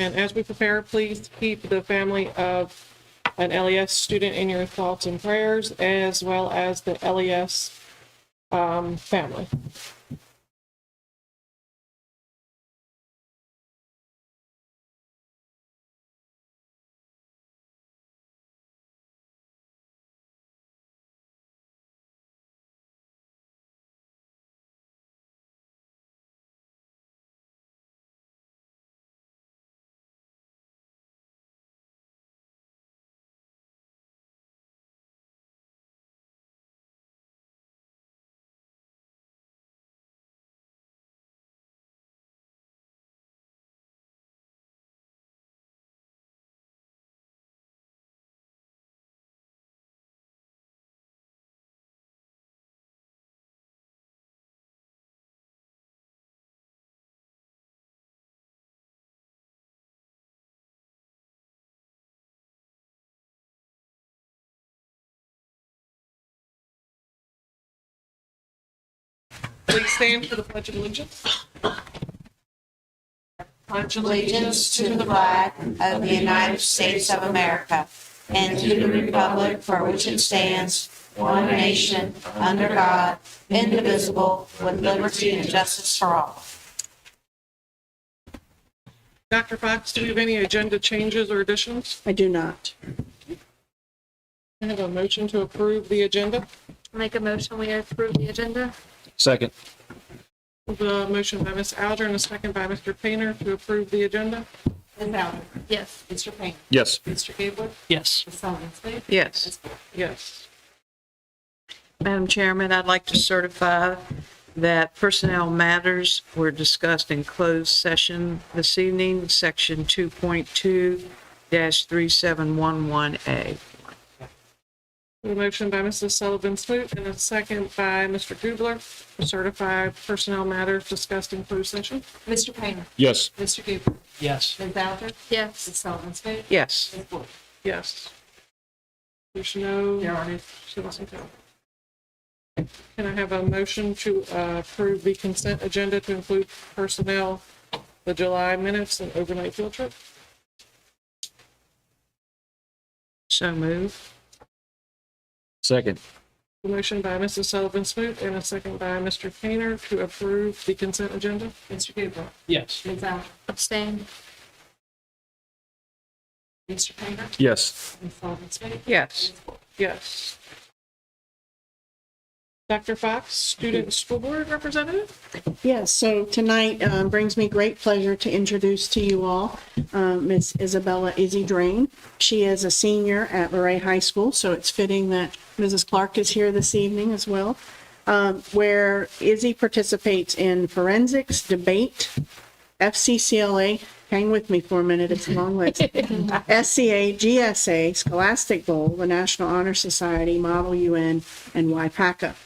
And as we prepare, please keep the family of an LES student in your thoughts and prayers, as well as the LES family. Please stand for the Pledge of Allegiance. Pledge Allegiance to the flag of the United States of America and to the republic for which it stands, one nation, under God, indivisible, with liberty and justice for all. Dr. Fox, do we have any agenda changes or additions? I do not. I have a motion to approve the agenda. Make a motion, we approve the agenda. Second. The motion by Ms. Alger and a second by Mr. Painter to approve the agenda. Ms. Alger. Yes. Mr. Payne. Yes. Mr. Gabler. Yes. Ms. Sullivan Smith. Yes. Yes. Madam Chairman, I'd like to certify that personnel matters were discussed in closed session this evening, section 2.2-3711A. A motion by Mrs. Sullivan Smoot and a second by Mr. Gubler to certify personnel matters discussed in closed session. Mr. Payne. Yes. Mr. Gabler. Yes. Ms. Alger. Yes. Ms. Sullivan Smith. Yes. Ms. Wood. Yes. There's no. There are no. Can I have a motion to approve the consent agenda to include personnel, the July minutes, and overnight field trip? So move. Second. A motion by Mrs. Sullivan Smoot and a second by Mr. Painter to approve the consent agenda. Mr. Gabler. Yes. Ms. Alger. Abstain. Mr. Payne. Yes. Ms. Sullivan Smith. Yes. Ms. Wood. Yes. Dr. Fox, Student School Board Representative? Yes, so tonight brings me great pleasure to introduce to you all Ms. Isabella Izzy Drain. She is a senior at Luray High School, so it's fitting that Mrs. Clark is here this evening as well, where Izzy participates in forensics, debate, FCCLA, hang with me for a minute, it's a long list, SCA, GSA, Scholastic Bowl, the National Honor Society, Model UN, and YPACA.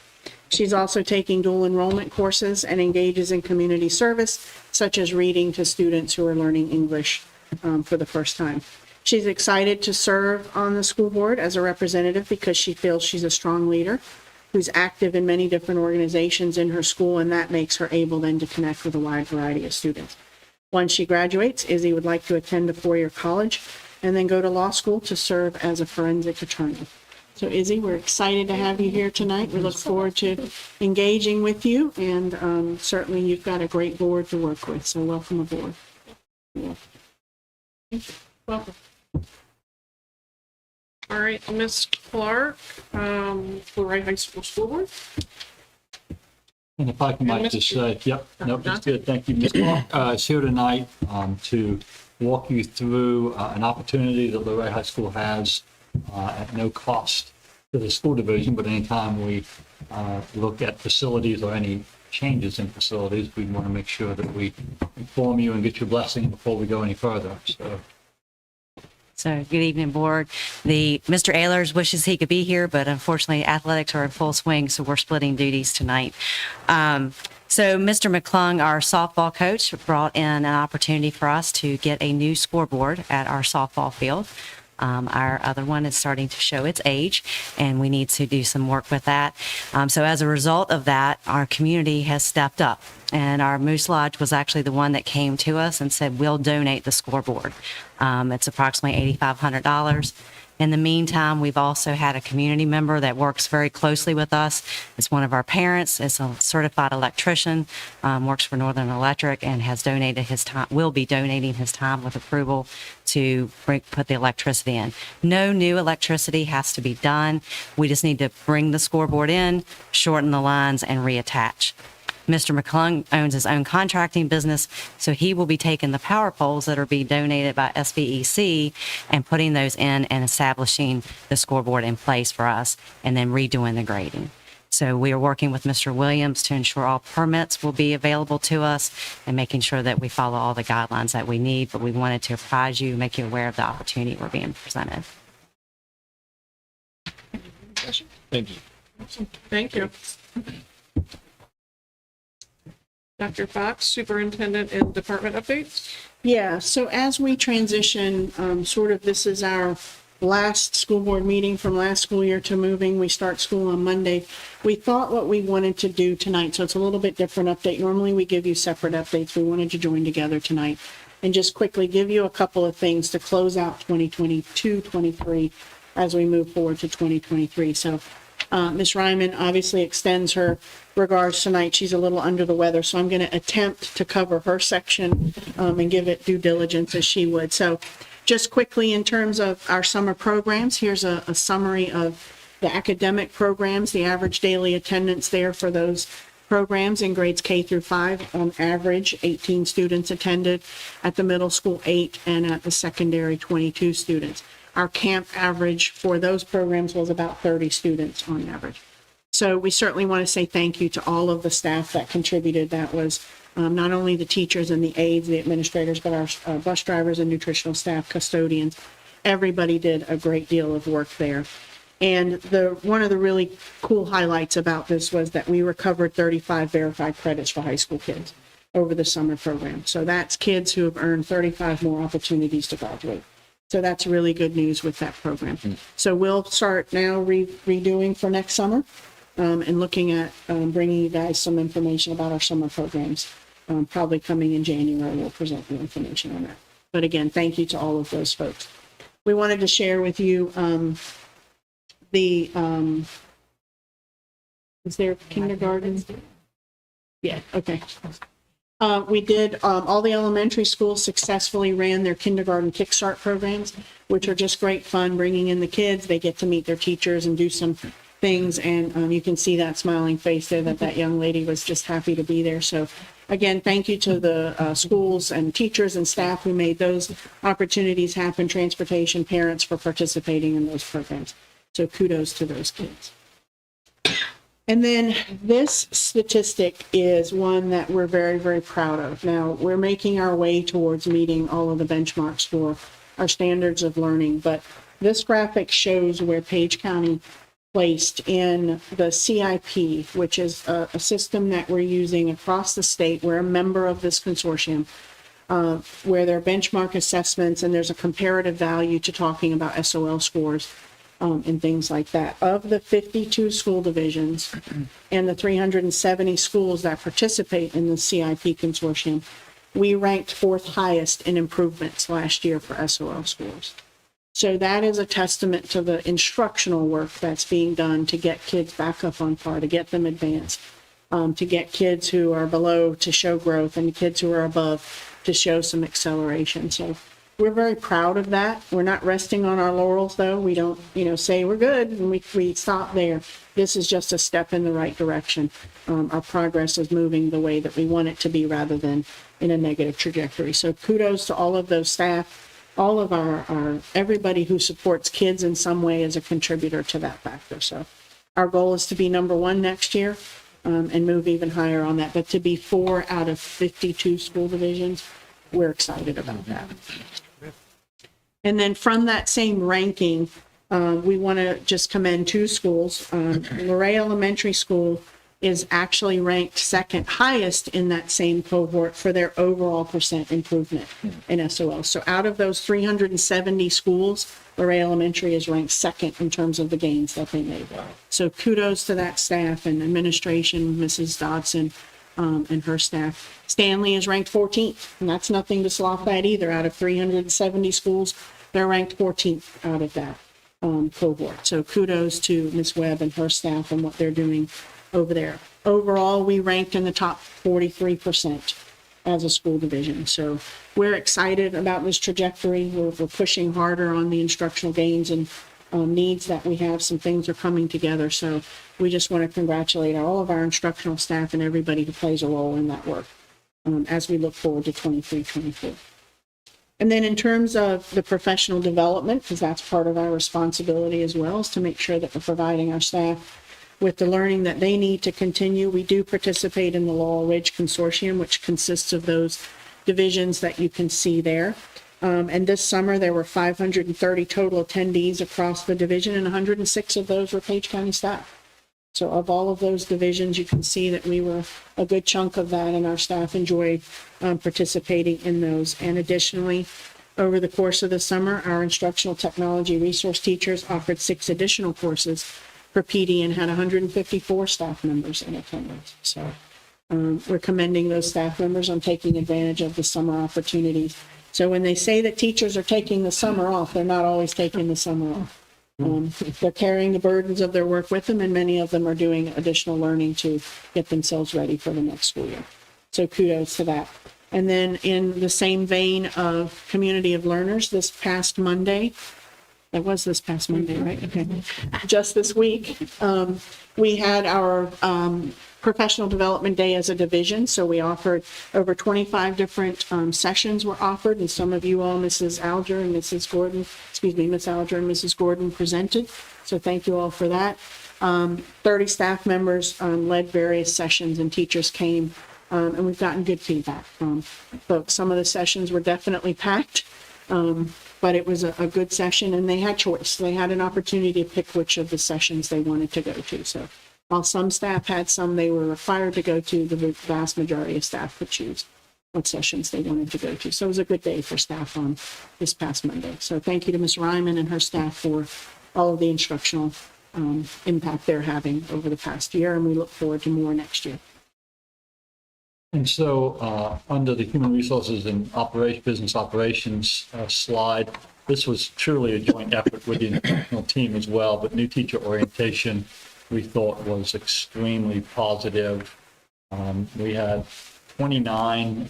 She's also taking dual enrollment courses and engages in community service, such as reading to students who are learning English for the first time. She's excited to serve on the school board as a representative because she feels she's a strong leader who's active in many different organizations in her school, and that makes her able then to connect with a wide variety of students. Once she graduates, Izzy would like to attend a four-year college and then go to law school to serve as a forensic attorney. So Izzy, we're excited to have you here tonight. We look forward to engaging with you, and certainly you've got a great board to work with, so welcome aboard. Yeah. Welcome. All right, Ms. Clark, Luray High School School Board. And if I might just say, yep, nope, that's good. Thank you. Ms. Clark is here tonight to walk you through an opportunity that Luray High School has at no cost to the school division, but anytime we look at facilities or any changes in facilities, we want to make sure that we inform you and get your blessing before we go any further. So good evening, board. Mr. Ehlers wishes he could be here, but unfortunately athletics are in full swing, so we're splitting duties tonight. So Mr. McClung, our softball coach, brought in an opportunity for us to get a new scoreboard at our softball field. Our other one is starting to show its age, and we need to do some work with that. So as a result of that, our community has stepped up, and our Moose Lodge was actually the one that came to us and said, we'll donate the scoreboard. It's approximately $8,500. In the meantime, we've also had a community member that works very closely with us. It's one of our parents. It's a certified electrician, works for Northern Electric, and has donated his time, will be donating his time with approval to put the electricity in. No new electricity has to be done. We just need to bring the scoreboard in, shorten the lines, and reattach. Mr. McClung owns his own contracting business, so he will be taking the power poles that are being donated by SBEC and putting those in and establishing the scoreboard in place for us, and then redoing the grading. So we are working with Mr. Williams to ensure all permits will be available to us and making sure that we follow all the guidelines that we need, but we wanted to apprise you, make you aware of the opportunity we're being presented. Thank you. Thank you. Dr. Fox, Superintendent and Department updates? Yeah, so as we transition, this is our last school board meeting from last school year to moving. We start school on Monday. We thought what we wanted to do tonight, so it's a little bit different update. Normally we give you separate updates. We wanted to join together tonight and just quickly give you a couple of things to close out 2022-23 as we move forward to 2023. So Ms. Ryman obviously extends her regards tonight. She's a little under the weather, so I'm going to attempt to cover her section and give it due diligence as she would. So just quickly, in terms of our summer programs, here's a summary of the academic programs, the average daily attendance there for those programs in grades K through 5. On average, 18 students attended, at the middle school 8, and at the secondary 22 students. Our camp average for those programs was about 30 students on average. So we certainly want to say thank you to all of the staff that contributed. That was not only the teachers and the aides, the administrators, but our bus drivers and nutritional staff, custodians. Everybody did a great deal of work there. And one of the really cool highlights about this was that we recovered 35 verified credits for high school kids over the summer program. So that's kids who have earned 35 more opportunities to graduate. So that's really good news with that program. So we'll start now redoing for next summer and looking at bringing you guys some information about our summer programs. Probably coming in January, we'll present the information on that. But again, thank you to all of those folks. We wanted to share with you is there kindergarten? Yeah, okay. We did, all the elementary schools successfully ran their kindergarten kickstart programs, which are just great fun, bringing in the kids. They get to meet their teachers and do some things. And you can see that smiling face there, that young lady was just happy to be there. So again, thank you to the schools and teachers and staff who made those opportunities happen, transportation, parents for participating in those programs. So kudos to those kids. And then this statistic is one that we're very, very proud of. Now, we're making our way towards meeting all of the benchmarks for our standards of learning, but this graphic shows where Page County placed in the CIP, which is a system that we're using across the state. We're a member of this consortium, where there are benchmark assessments and there's a comparative value to talking about SOL scores. And things like that. Of the 52 school divisions and the 370 schools that participate in the CIP consortium, we ranked 4th highest in improvements last year for SOL scores. So that is a testament to the instructional work that's being done to get kids back up on par, to get them advanced, to get kids who are below to show growth and kids who are above to show some acceleration. So we're very proud of that. We're not resting on our laurels, though. We don't, say we're good and we stop there. This is just a step in the right direction. Our progress is moving the way that we want it to be rather than in a negative trajectory. So kudos to all of those staff, all of our everybody who supports kids in some way is a contributor to that factor. So our goal is to be number 1 next year and move even higher on that. But to be 4 out of 52 school divisions, we're excited about that. And then from that same ranking, we want to just commend 2 schools. Luray Elementary School is actually ranked second highest in that same cohort for their overall percent improvement in SOL. So out of those 370 schools, Luray Elementary is ranked second in terms of the gains that they made. So kudos to that staff and administration, Mrs. Dodson, and her staff. Stanley is ranked 14th, and that's nothing to slough at either. Out of 370 schools, they're ranked 14th out of that cohort. So kudos to Ms. Webb and her staff and what they're doing over there. Overall, we ranked in the top 43% as a school division. So we're excited about this trajectory. We're pushing harder on the instructional gains and needs that we have. Some things are coming together. So we just want to congratulate all of our instructional staff and everybody who plays a role in that work as we look forward to 23-24. And then in terms of the professional development, because that's part of our responsibility as well, is to make sure that we're providing our staff with the learning that they need to continue. We do participate in the Laurel Ridge Consortium, which consists of those divisions that you can see there. And this summer, there were 530 total attendees across the division, and 106 of those were Page County staff. So of all of those divisions, you can see that we were a good chunk of that, and our staff enjoyed participating in those. And additionally, over the course of the summer, our instructional technology resource teachers offered 6 additional courses for PD and had 154 staff members in attendance. So we're commending those staff members on taking advantage of the summer opportunities. So when they say that teachers are taking the summer off, they're not always taking the summer off. They're carrying the burdens of their work with them, and many of them are doing additional learning to get themselves ready for the next school year. So kudos to that. And then in the same vein of community of learners, this past Monday, that was this past Monday, right? Okay. Just this week, we had our professional development day as a division. So we offered over 25 different sessions were offered, and some of you all, Mrs. Alger and Mrs. Gordon, Miss Alger and Mrs. Gordon presented. So thank you all for that. 30 staff members led various sessions, and teachers came, and we've gotten good feedback from folks. Some of the sessions were definitely packed. But it was a good session, and they had choice. They had an opportunity to pick which of the sessions they wanted to go to. So while some staff had some they were required to go to, the vast majority of staff could choose what sessions they wanted to go to. So it was a good day for staff on this past Monday. So thank you to Ms. Ryman and her staff for all of the instructional impact they're having over the past year, and we look forward to more next year. And so under the human resources and business operations slide, this was truly a joint effort with the instructional team as well, but new teacher orientation we thought was extremely positive. We had 29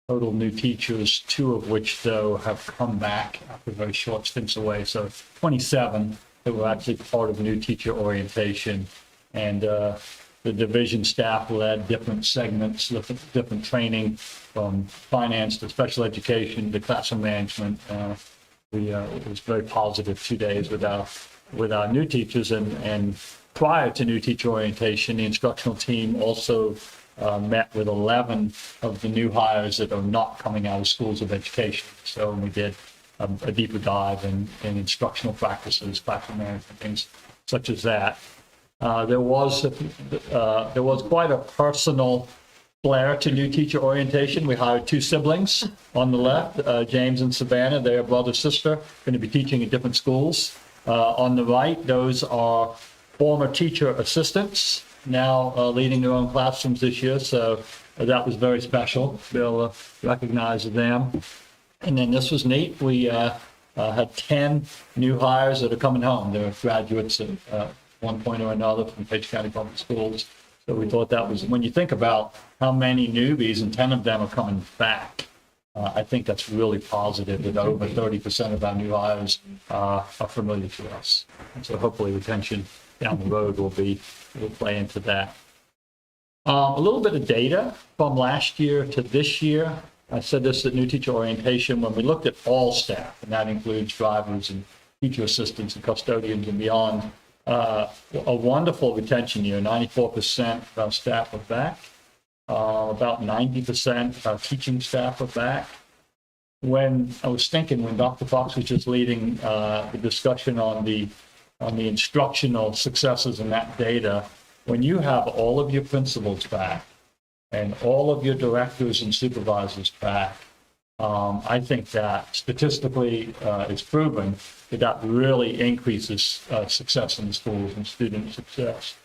total new teachers, 2 of which though have come back after very short stints away. So 27 that were actually part of new teacher orientation. And the division staff led different segments, different training from finance to special education to classroom management. It was very positive 2 days with our new teachers, and prior to new teacher orientation, the instructional team also met with 11 of the new hires that are not coming out of schools of education. So we did a deeper dive in instructional practices, classroom management, things such as that. There was quite a personal flair to new teacher orientation. We hired 2 siblings on the left, James and Savannah. They are brother sister, going to be teaching in different schools. On the right, those are former teacher assistants, now leading their own classrooms this year. So that was very special to be able to recognize them. And then this was neat. We had 10 new hires that are coming home. They're graduates at one point or another from Page County Public Schools. So we thought that was, when you think about how many newbies and 10 of them are coming back, I think that's really positive that over 30% of our new hires are familiar to us. And so hopefully retention down the road will play into that. A little bit of data from last year to this year. I said this at new teacher orientation when we looked at all staff, and that includes drivers and teacher assistants and custodians and beyond. A wonderful retention year. 94% of our staff are back. About 90% of our teaching staff are back. When I was thinking, when Dr. Fox was just leading the discussion on the instructional successes in that data, when you have all of your principals back and all of your directors and supervisors back, I think that statistically it's proven that that really increases success in the schools and student success.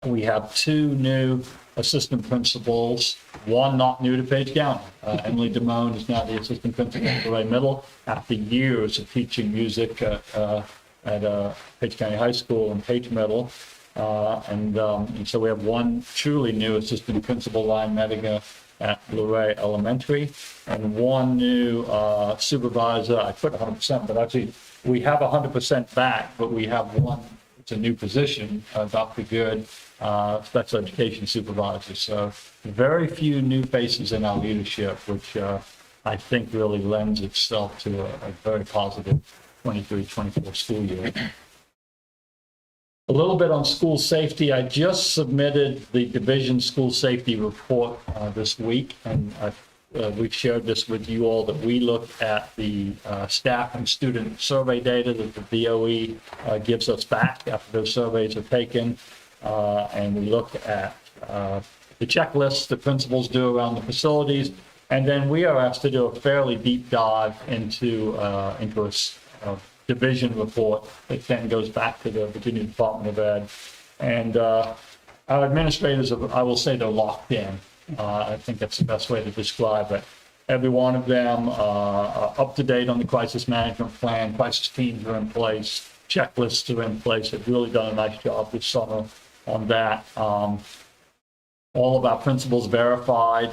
We have 2 new assistant principals, one not new to Page County. Emily Damone is now the assistant principal at Luray Middle after years of teaching music at Page County High School and Page Middle. And so we have one truly new assistant principal, Ryan Mediga, at Luray Elementary, and one new supervisor. I put 100%, but actually we have 100% back, but we have one. It's a new position, Dr. Good, special education supervisor. So very few new faces in our leadership, which I think really lends itself to a very positive 23-24 school year. A little bit on school safety. I just submitted the division school safety report this week, and we've shared this with you all, that we look at the staff and student survey data that the DOE gives us back after those surveys are taken, and we look at the checklists the principals do around the facilities, and then we are asked to do a fairly deep dive into a division report that then goes back to the Virginia Department of Ed. And our administrators, I will say, they're locked in. I think that's the best way to describe it. Every one of them are up to date on the crisis management plan. Crisis teams are in place. Checklists are in place. They've really done a nice job this summer on that. All of our principals verified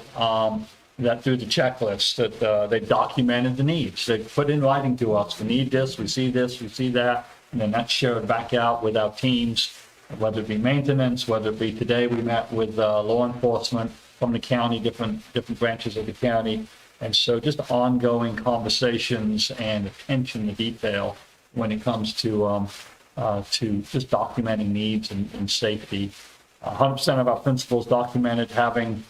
that through the checklist that they documented the needs. They put in writing to us, we need this, we see that, and then that's shared back out with our teams, whether it be maintenance, whether it be today we met with law enforcement from the county, different branches of the county. And so just ongoing conversations and attention to detail when it comes to just documenting needs and safety. 100% of our principals documented having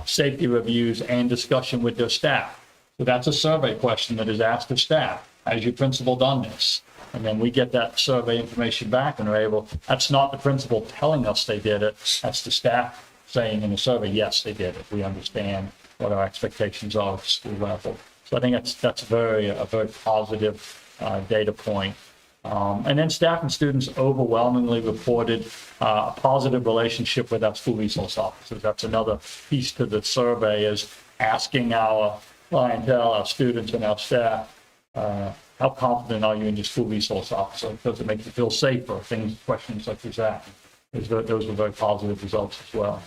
safety reviews and discussion with their staff. So that's a survey question that is asked of staff. Has your principal done this? And then we get that survey information back and are able, that's not the principal telling us they did it. That's the staff saying in the survey, yes, they did it. We understand what our expectations are at the school level. So I think that's a very positive data point. And then staff and students overwhelmingly reported a positive relationship with our school resource officers. That's another piece to the survey, is asking our clientele, our students and our staff, how confident are you in your school resource officer? Does it make you feel safer? Questions such as that. Those were very positive results as well.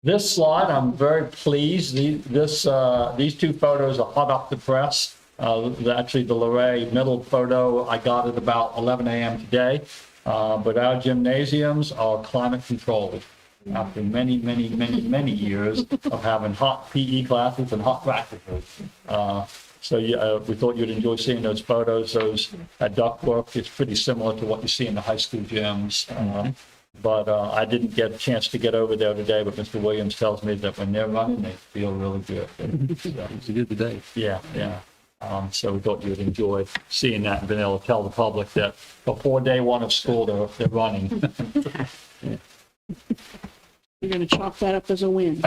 This slide, I'm very pleased. These 2 photos are hot off the press. Actually, the Luray Middle photo I got at about 11 a.m. today. But our gymnasiums are climate controlled after many years of having hot PE classes and hot practices. So we thought you'd enjoy seeing those photos. That ductwork is pretty similar to what you see in the high school gyms. But I didn't get a chance to get over there today, but Mr. Williams tells me that when they're running, they feel really good. It's a good day. Yeah. So we thought you would enjoy seeing that and being able to tell the public that before day 1 of school, they're running. You're going to chalk that up as a win.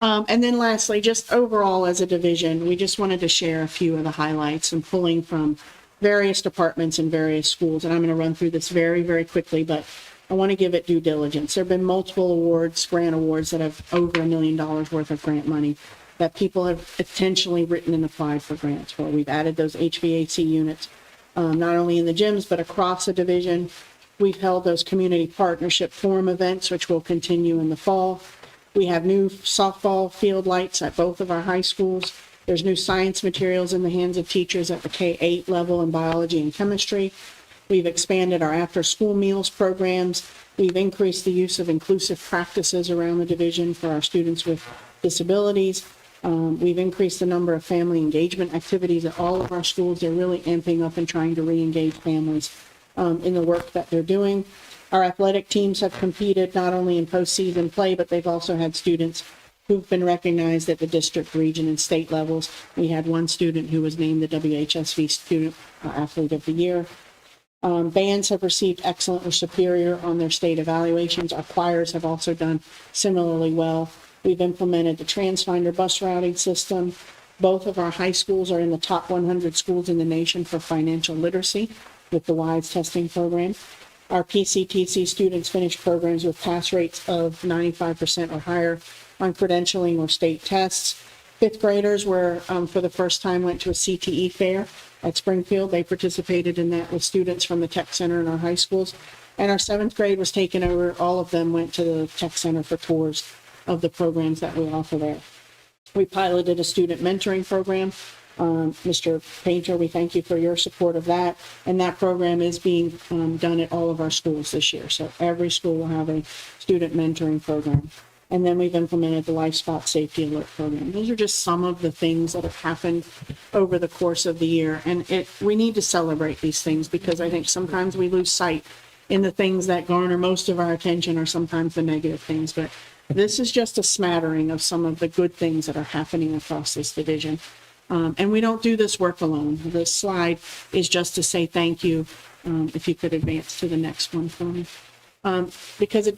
And then lastly, just overall as a division, we just wanted to share a few of the highlights and pulling from various departments and various schools. And I'm going to run through this very, very quickly, but I want to give it due diligence. There have been multiple awards, grant awards, that have over $1 million worth of grant money that people have intentionally written and applied for grants for. We've added those HVAC units, not only in the gyms, but across the division. We've held those community partnership forum events, which will continue in the fall. We have new softball field lights at both of our high schools. There's new science materials in the hands of teachers at the K-8 level in biology and chemistry. We've expanded our after-school meals programs. We've increased the use of inclusive practices around the division for our students with disabilities. We've increased the number of family engagement activities at all of our schools. They're really amping up and trying to re-engage families in the work that they're doing. Our athletic teams have competed not only in postseason play, but they've also had students who've been recognized at the district, region, and state levels. We had one student who was named the WHSV Student Athlete of the Year. Bands have received excellent or superior on their state evaluations. Our choirs have also done similarly well. We've implemented the TransFinder bus routing system. Both of our high schools are in the top 100 schools in the nation for financial literacy with the WISE testing program. Our PCTC students finish programs with pass rates of 95% or higher on credentialing or state tests. Fifth graders were, for the first time, went to a CTE fair at Springfield. They participated in that with students from the tech center in our high schools. And our seventh grade was taken over. All of them went to the tech center for tours of the programs that we offer there. We piloted a student mentoring program. Mr. Painter, we thank you for your support of that. And that program is being done at all of our schools this year. So every school will have a student mentoring program. And then we've implemented the Life Spot Safety Alert Program. These are just some of the things that have happened over the course of the year. And we need to celebrate these things because I think sometimes we lose sight in the things that garner most of our attention or sometimes the negative things. But this is just a smattering of some of the good things that are happening across this division. And we don't do this work alone. This slide is just to say thank you. If you could advance to the next one for me. Because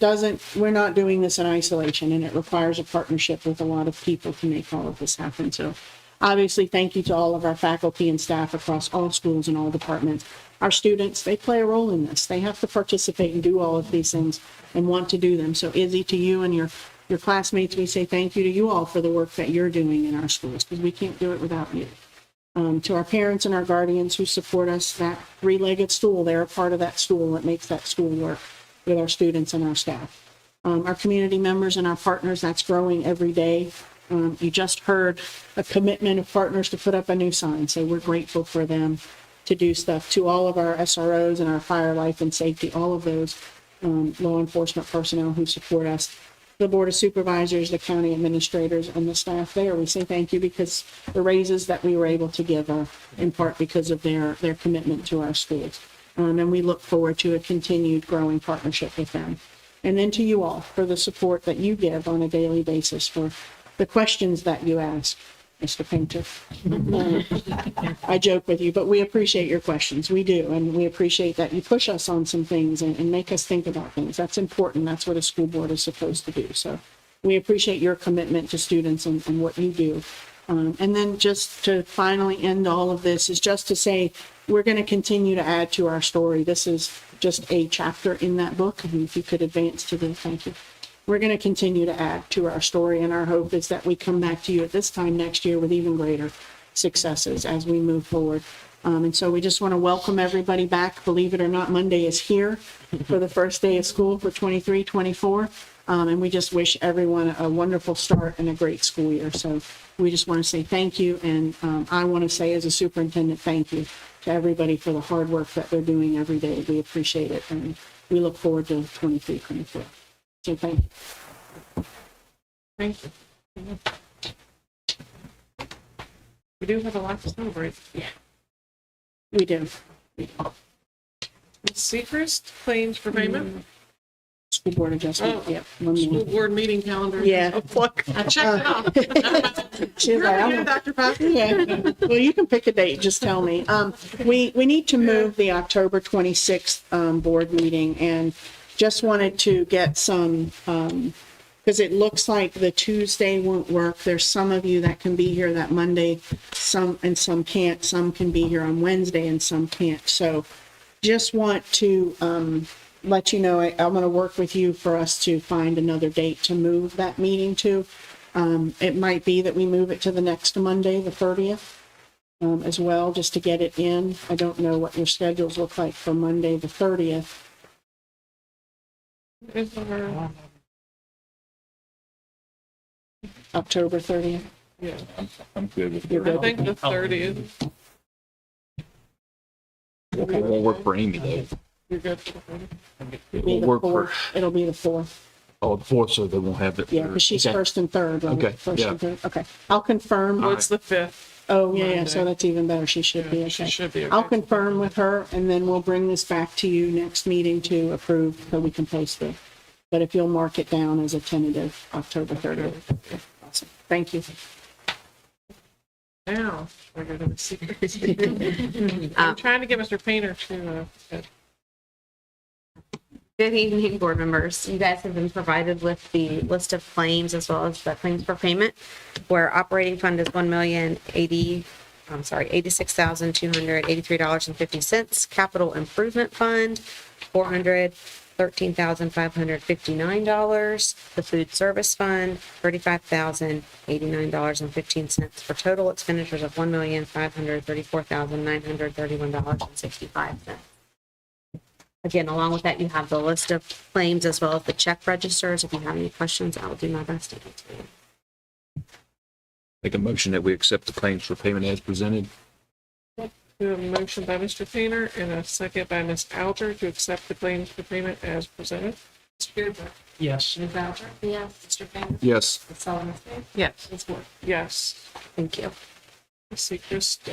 we're not doing this in isolation and it requires a partnership with a lot of people to make all of this happen. So obviously, thank you to all of our faculty and staff across all schools and all departments. Our students, they play a role in this. They have to participate and do all of these things and want to do them. So Izzy, to you and your classmates, we say thank you to you all for the work that you're doing in our schools because we can't do it without you. To our parents and our guardians who support us, that three-legged stool, they're a part of that stool that makes that school work with our students and our staff. Our community members and our partners, that's growing every day. You just heard a commitment of partners to put up a new sign, so we're grateful for them to do stuff. To all of our SROs and our fire, life, and safety, all of those law enforcement personnel who support us, the Board of Supervisors, the county administrators, and the staff there, we say thank you because the raises that we were able to give are in part because of their commitment to our schools. And we look forward to a continued growing partnership with them. And then to you all for the support that you give on a daily basis, for the questions that you ask, Mr. Painter. I joke with you, but we appreciate your questions. We do. And we appreciate that you push us on some things and make us think about things. That's important. That's what a school board is supposed to do. So we appreciate your commitment to students and what you do. And then just to finally end all of this is just to say, we're going to continue to add to our story. This is just a chapter in that book. And if you could advance to the, thank you. We're going to continue to add to our story. And our hope is that we come back to you at this time next year with even greater successes as we move forward. And so we just want to welcome everybody back. Believe it or not, Monday is here for the first day of school for 23-24. And we just wish everyone a wonderful start and a great school year. So we just want to say thank you. And I want to say as a superintendent, thank you to everybody for the hard work that they're doing every day. We appreciate it. And we look forward to 23-24. So thank you. Thank you. We do have a lot to celebrate. We do. Ms. Sechrist, claims for payment. School board adjustment, Oh, yep. One School more. board meeting calendar. Yeah. Oh, look, I checked it off. She's like, You're here, Dr. Patrick. Yeah. Well, you can pick a date, just tell me. We need to move the October 26th board meeting and just wanted to get some, because it looks like the Tuesday won't work. There's some of you that can be here that Monday, some can't. Some can be here on Wednesday and some can't. So just want to let you know, I'm going to work with you for us to find another date to move that meeting to. It might be that we move it to the next Monday, the 30th, as well, just to get it in. I don't know what your schedules look like for Monday, the 30th. Is our- October 30th. Yeah, I'm good with You're I good. think the 30th. it. It won't work for Amy though. You're good for the 30th. It It'll be won't the work 4th. for, It'll be the 4th. oh, the fourth, so they won't have it. Yeah, because she's Okay. first and third. Right? Okay, First yeah. and third. Okay. I'll confirm. Well, it's the 5th. Oh, yeah, so Monday. that's even better. She should be Yeah, okay. she should be I'll okay. confirm with her and then we'll bring this back to you next meeting to approve so we can post it. But if you'll mark it down as a tentative October 30th. Awesome. Thank you. Now, we're going to the secret. I'm trying to get Mr. Painter to Good evening, board members. You guys have been provided with the list of claims as well as the claims for payment, where operating fund is $86,283.50. Capital improvement fund, $413,559. The food service fund, $35,089.15, for total expenditures of $1,534,931.65. Again, along with that, you have the list of claims as well as the check registers. If you have any questions, I will do my best to answer them. Make a motion that we accept the claims for payment as presented. We have a motion by Mr. Painter and a second by Ms. Alger to accept the claims for payment as presented. Mr. Beardsley? Yes. Ms. Alger? Yes. Mr. Painter? Yes. Ms. Sullivan? Yes. Ms. Moore? Yes. Thank you. Let's see, just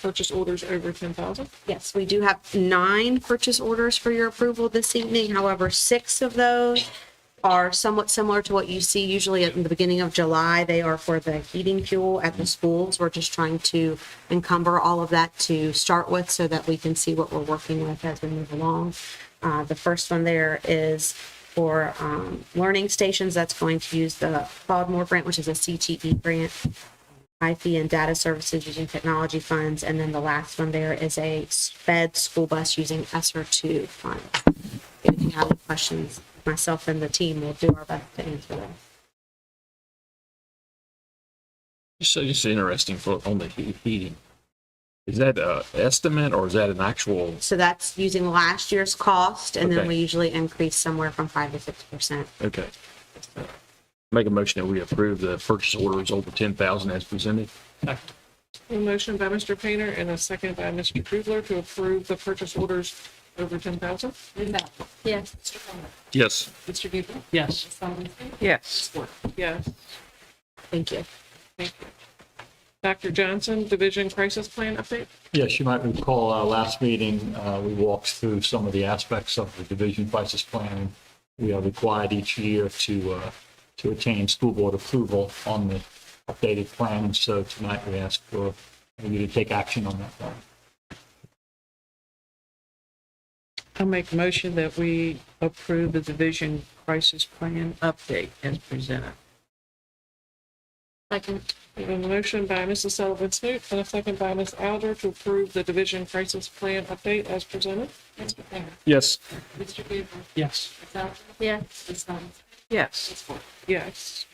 purchase orders over 10,000. Yes, we do have 9 purchase orders for your approval this evening. However, 6 of those are somewhat similar to what you see usually at the beginning of July. They are for the heating fuel at the schools. We're just trying to encumber all of that to start with so that we can see what we're working with as we move along. The first one there is for learning stations. That's going to use the Claude grant, which is a CTE grant. IP and data services using technology funds. And then the last one there is a sped school bus using ESSER 2 funds. If you have any questions, myself and the team will do our best to answer them. So just interesting on the heating. Is that an estimate or is that an actual? So that's using last year's cost, and then Okay. we usually increase somewhere from 5 to 6%. Okay. Make a motion that we approve the purchase orders over 10,000 as presented. A motion by Mr. Painter and a second by Mr. Kugler to approve the purchase orders over 10,000. Ms. Alger? Yes. Mr. Painter? Yes. Mr. Beardsley? Yes. Ms. Sullivan? Yes. Ms. Moore? Yes. Thank you. Thank you. Dr. Johnson, Division Crisis Plan update. Yes, you might recall our last meeting, we walked through some of the aspects of the division crisis plan. We are required each year to attain school board approval on the updated plan. So tonight we ask for you to take action on that plan. I'll make a motion that we approve the division crisis plan update as presented. Second. We have a motion by Mrs. Sullivan Smoot and a second by Ms. Alger to approve the Division Crisis Plan update as presented. Mr. Painter? Yes. Mr. Beardsley? Yes. Ms. Alger? Yes. Ms. Sullivan? Yes. Ms. Moore? Yes.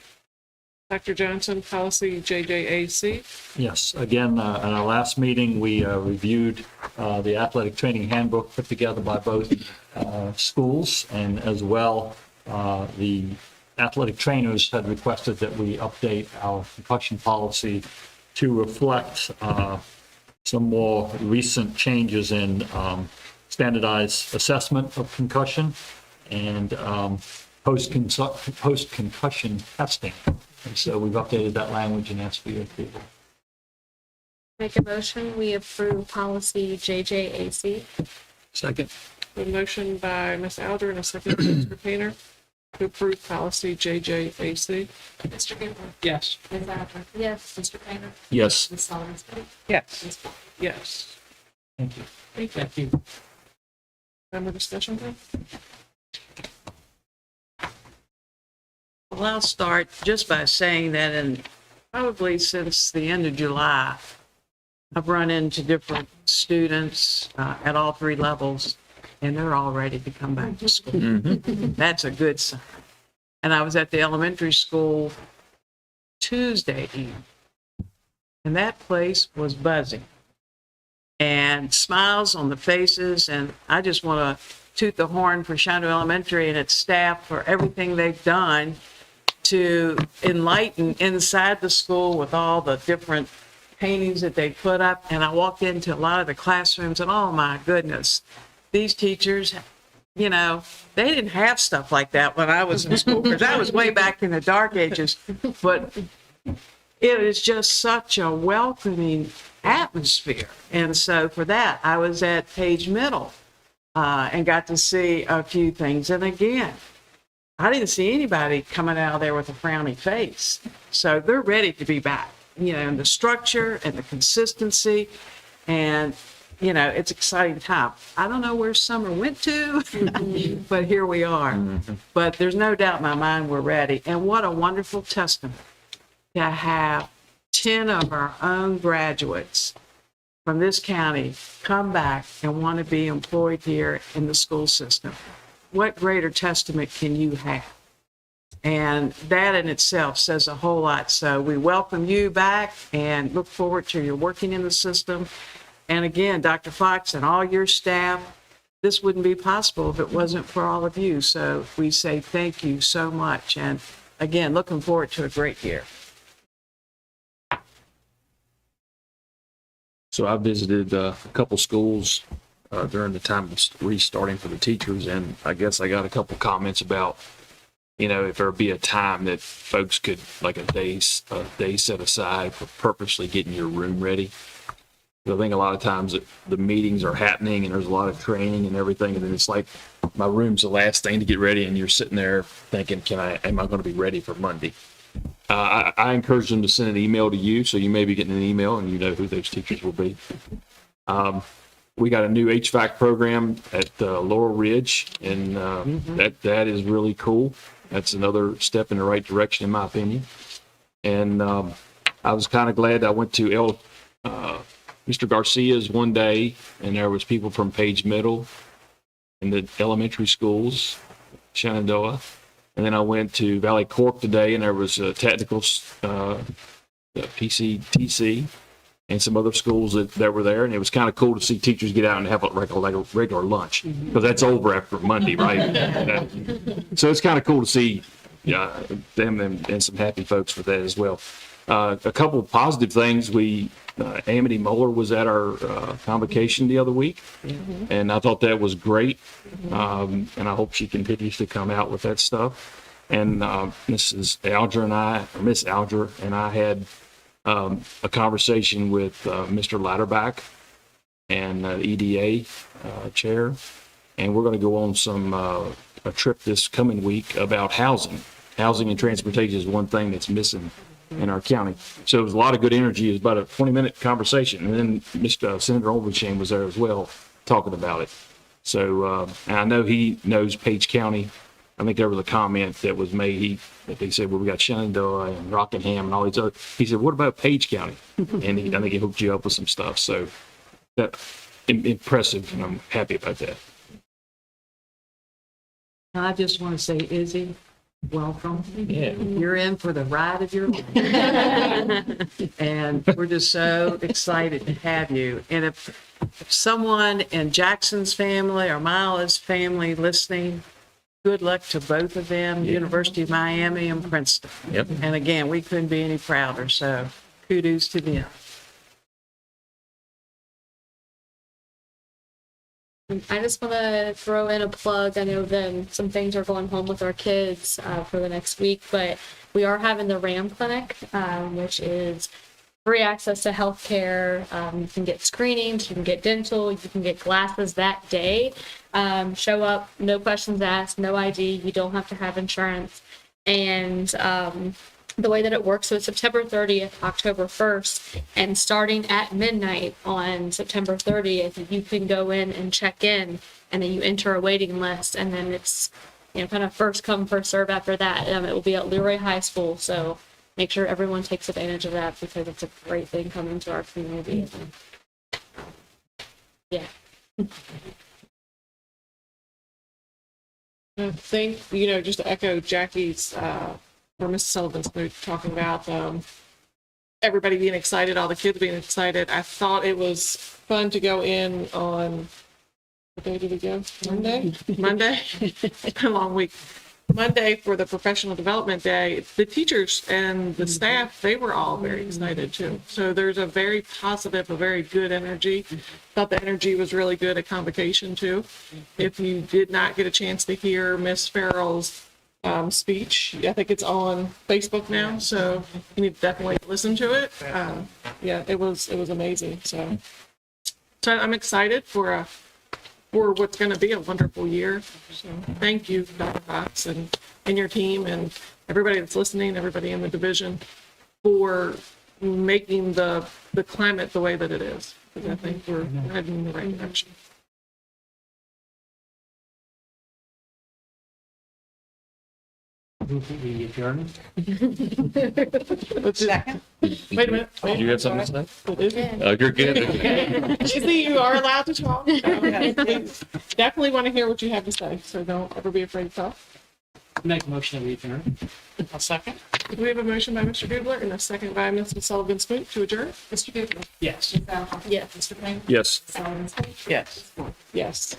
Dr. Johnson, Policy JJAC. Yes, again, at our last meeting, we reviewed the athletic training handbook put together by both schools, and as well, the athletic trainers had requested that we update our concussion policy to reflect some more recent changes in standardized assessment of concussion and post-concussion testing. And so we've updated that language and asked for your approval. Make a motion, we approve policy JJAC. Second. A motion by Ms. Alger and a second by Mr. Painter to approve Policy JJAC. Mr. Beardsley? Yes. Ms. Alger? Yes. Mr. Painter? Yes. Ms. Sullivan? Yes. Ms. Moore? Yes. Thank you. Thank you. Thank you. Member discussion time? Well, I'll start just by saying that probably since the end of July, I've run into different students at all 3 levels, and they're all ready to come back to school. That's a good sign. And I was at the elementary school Tuesday evening, and that place was buzzing. And smiles on the faces, and I just want to toot the horn for Shindo Elementary and its staff for everything they've done to enlighten inside the school with all the different paintings that they put up. And I walked into a lot of the classrooms and oh my goodness, these teachers, you know, they didn't have stuff like that when I was in school, because I was way back in the dark ages. But it is just such a welcoming atmosphere. And so for that, I was at Page Middle and got to see a few things. And again, I didn't see anybody coming out of there with a frowny face. So they're ready to be back, you know, and the structure and the consistency. And it's exciting time. I don't know where summer went to, but here we are. But there's no doubt in my mind we're ready. And what a wonderful testament to have 10 of our own graduates from this county come back and want to be employed here in the school system. What greater testament can you have? And that in itself says a whole lot. So we welcome you back and look forward to your working in the system. And again, Dr. Fox and all your staff, this wouldn't be possible if it wasn't for all of you. So we say thank you so much. And again, looking forward to a great year. So I visited a couple schools during the time of restarting for the teachers, and I guess I got a couple comments about, if there'd be a time that folks could, like a day set aside for purposely getting your room ready. I think a lot of times the meetings are happening and there's a lot of training and everything, and then it's like my room's the last thing to get ready, and you're sitting there thinking, am I going to be ready for Monday? I encourage them to send an email to you, so you may be getting an email and you know who those teachers will be. We got a new HVAC program at Laurel Ridge, and that is really cool. That's another step in the right direction, in my opinion. And I was kind of glad I went to Mr. Garcia's one day, and there was people from Page Middle and the elementary schools, Shenandoah. And then I went to Valley Cork today, and there was a technical PCTC and some other schools that were there. And it was kind of cool to see teachers get out and have like a regular lunch, because that's over after Monday, right? So it's kind of cool to see them and some happy folks with that as well. A couple of positive things. Amity Moeller was at our convocation the other week, and I thought that was great. And I hope she continues to come out with that stuff. And Miss Alger and I had a conversation with Mr. Latterback and the EDA chair, and we're going to go on a trip this coming week about housing. Housing and transportation is one thing that's missing in our county. So it was a lot of good energy. It was about a 20-minute conversation. And then Mr. Senator Olbenshain was there as well, talking about it. So, and I know he knows Page County. I think there was a comment that was made that they said, well, we got Shenandoah and Rockingham and all these other. He said, what about Page County? And I think he hooked you up with some stuff. So that impressive, and I'm happy about that. I just want to say, Izzy, welcome. Yeah. You're in for the ride of your life. And we're just so excited to have you. And if someone in Jackson's family or Mila's family listening, good luck to both of them, University of Miami and Princeton. Yep. And again, we couldn't be any prouder. So kudos to them. I just want to throw in a plug. I know that some things are going home with our kids for the next week, but we are having the RAM clinic, which is free access to healthcare. You can get screenings, you can get dental, you can get glasses that day. Show up, no questions asked, no ID. You don't have to have insurance. And the way that it works, so it's September 30th, October 1st, and starting at midnight on September 30th, you can go in and check in, and then you enter a waiting list, and then it's, kind of first come, first serve after that. It will be at Leroy High School, so make sure everyone takes advantage of that, because it's a great thing coming to our community. Yeah. I think, just to echo Jackie's, or Mrs. Sullivan's mood, talking about everybody being excited, all the kids being excited. I thought it was fun to go in on, what day did we go? Monday? A long week. Monday for the professional development day. The teachers and the staff, they were all very excited too. So there's a very positive, a very good energy. Thought the energy was really good at convocation too. If you did not get a chance to hear Miss Farrell's speech, I think it's on Facebook now, so you need to definitely listen to it. Yeah, it was amazing. So I'm excited for what's going to be a wonderful year. So thank you, Dr. Fox, and your team, and everybody that's listening, everybody in the division, for making the climate the way that it is. because I think we're heading in the right direction. We adjourn. Second. Wait a minute. You have something to say? Is it? Oh, you're good. You see, you are allowed to talk. We definitely want to hear what you have to say, so don't ever be afraid to talk. Make a motion that we adjourn. I'll second. We have a motion by Mr. Gubler and a second by Mrs. Sullivan Smoot to adjourn. Mr. Gubler. Yes. Yes. Mr. Payne. Yes. Sullivan Smoot. Yes. Yes.